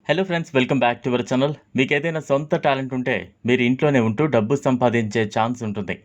Hello friends, welcome back to our channel. మీకు ఏదైనా సొంత టాలెంట్ ఉంటే మీరు ఇంట్లోనే ఉంటూ డబ్బు సంపాదించే ఛాన్స్ ఉంటుంది.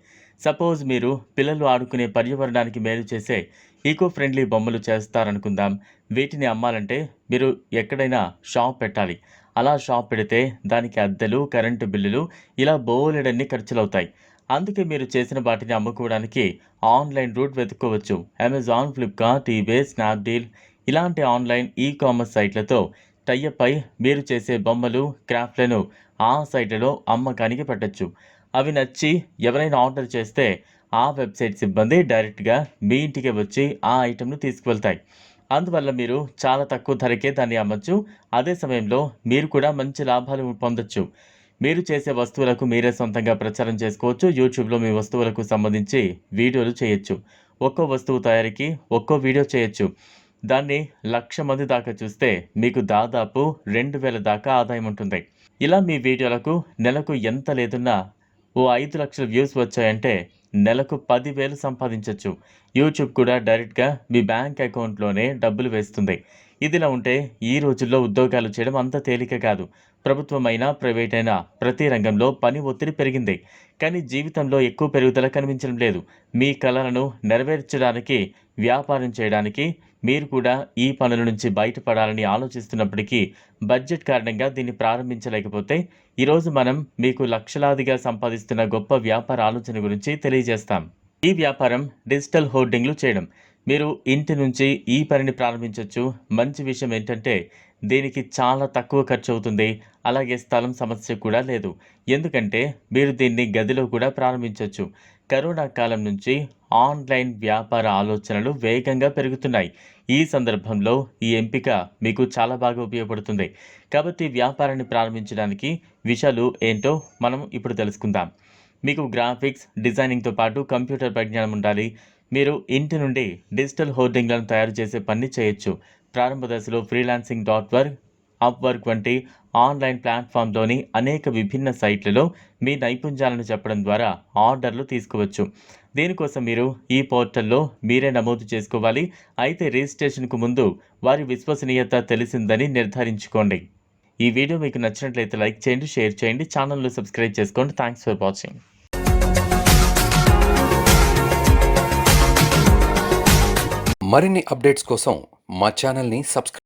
సపోజ్ మీరు పిల్లలు ఆడుకునే పర్యావరణానికి మేలు చేసే ఈకో ఫ్రెండ్లీ బొమ్మలు చేస్తారనుకుందాం. వీటిని అమ్మాలంటే మీరు ఎక్కడైనా షాప్ పెట్టాలి. అలా షాప్ పెడితే దానికి అద్దెలు, కరెంటు బిల్లులు ఇలా బోలెడన్ని ఖర్చులవుతాయి. అందుకే మీరు చేసిన వాటిని అమ్ముకోవడానికి ఆన్లైన్ రూట్ వెతుక్కోవచ్చు. అమెజాన్, ఫ్లిప్కార్ట్, ఈబే, స్నాప్డీల్ ఇలాంటి ఆన్లైన్ ఈ కామర్స్ సైట్లతో టైఅప్ అయి మీరు చేసే బొమ్మలు, క్రాఫ్ట్‌లను ఆ సైట్‌లలో అమ్మకానికి పెట్టొచ్చు. అవి నచ్చి ఎవరైనా ఆర్డర్ చేస్తే ఆ వెబ్‌సైట్ సిబ్బంది డైరెక్ట్‌గా మీ ఇంటికే వచ్చి ఆ ఐటెమ్‌ను తీసుకువెళ్తాయి. అందువల్ల మీరు చాలా తక్కువ ధరకే దాన్ని అమ్మొచ్చు. అదే సమయంలో మీరు కూడా మంచి లాభాలు పొందొచ్చు. మీరు చేసే వస్తువులకు మీరే సొంతంగా ప్రచారం చేసుకోవచ్చు. యూట్యూబ్‌లో మీ వస్తువులకు సంబంధించి వీడియోలు చేయొచ్చు. ఒక్కో వస్తువు తయారీకి ఒక్కో వీడియో చేయొచ్చు. దాన్ని 1,00,000 మంది దాకా చూస్తే మీకు దాదాపు 2,000 దాకా ఆదాయం ఉంటుంది. ఇలా మీ వీడియోలకు నెలకు ఎంత లేదన్నా ఓ 5,00,000 వ్యూస్ వచ్చాయంటే నెలకు 10,000 సంపాదించొచ్చు. యూట్యూబ్ కూడా డైరెక్ట్‌గా మీ బ్యాంక్ అకౌంట్‌లోనే డబ్బులు వేస్తుంది. ఇదిలా ఉంటే ఈ రోజుల్లో ఉద్యోగాలు చేయడం అంత తేలిక కాదు. ప్రభుత్వమైనా, ప్రైవేట్ అయినా ప్రతి రంగంలో పని ఒత్తిడి పెరిగింది. కానీ జీవితంలో ఎక్కువ పెరుగుదల కనిపించడం లేదు. మీ కలలను నెరవేర్చడానికి, వ్యాపారం చేయడానికి మీరు కూడా ఈ పనుల నుంచి బయటపడాలని ఆలోచిస్తున్నప్పటికీ బడ్జెట్ కారణంగా దీన్ని ప్రారంభించలేకపోతే ఈరోజు మనం మీకు లక్షలాదిగా సంపాదిస్తున్న గొప్ప వ్యాపార ఆలోచన గురించి తెలియజేస్తాం. ఈ వ్యాపారం డిజిటల్ హోర్డింగ్లు చేయడం. మీరు ఇంటి నుంచి ఈ పనిని ప్రారంభించవచ్చు. మంచి విషయం ఏంటంటే దీనికి చాలా తక్కువ ఖర్చు అవుతుంది. అలాగే స్థలం సమస్య కూడా లేదు. ఎందుకంటే మీరు దీన్ని గదిలో కూడా ప్రారంభించవచ్చు. కరోనా కాలం నుంచి ఆన్లైన్ వ్యాపార ఆలోచనలు వేగంగా పెరుగుతున్నాయి. ఈ సందర్భంలో ఈ ఎంపిక మీకు చాలా బాగా ఉపయోగపడుతుంది. కాబట్టి వ్యాపారాన్ని ప్రారంభించడానికి విషయాలు ఏంటో మనం ఇప్పుడు తెలుసుకుందాం. మీకు గ్రాఫిక్స్, డిజైనింగ్‌తో పాటు కంప్యూటర్ పరిజ్ఞానం ఉండాలి. మీరు ఇంటి నుండి డిజిటల్ హోర్డింగ్‌లను తయారు చేసే పని చేయొచ్చు. ప్రారంభ దశలో ఫ్రీలాన్సింగ్ డాట్ వర్క్, అప్‌వర్క్ వంటి ఆన్లైన్ ప్లాట్‌ఫామ్‌లోని అనేక విభిన్న సైట్లలో మీ నైపుణ్యాలను చెప్పడం ద్వారా ఆర్డర్‌లు తీసుకోవచ్చు. దీనికోసం మీరు ఈ పోర్టల్‌లో మీరే నమోదు చేసుకోవాలి. అయితే రిజిస్ట్రేషన్‌కు ముందు వారి విశ్వసనీయత తెలిసిందని నిర్ధారించుకోండి. ఈ వీడియో మీకు నచ్చినట్లయితే లైక్ చేయండి, షేర్ చేయండి, ఛానల్‌ను సబ్స్క్రైబ్ చేసుకోండి. Thanks for watching. మరిన్ని అప్డేట్స్ కోసం మా ఛానల్ని సబ్స్క్రైబ్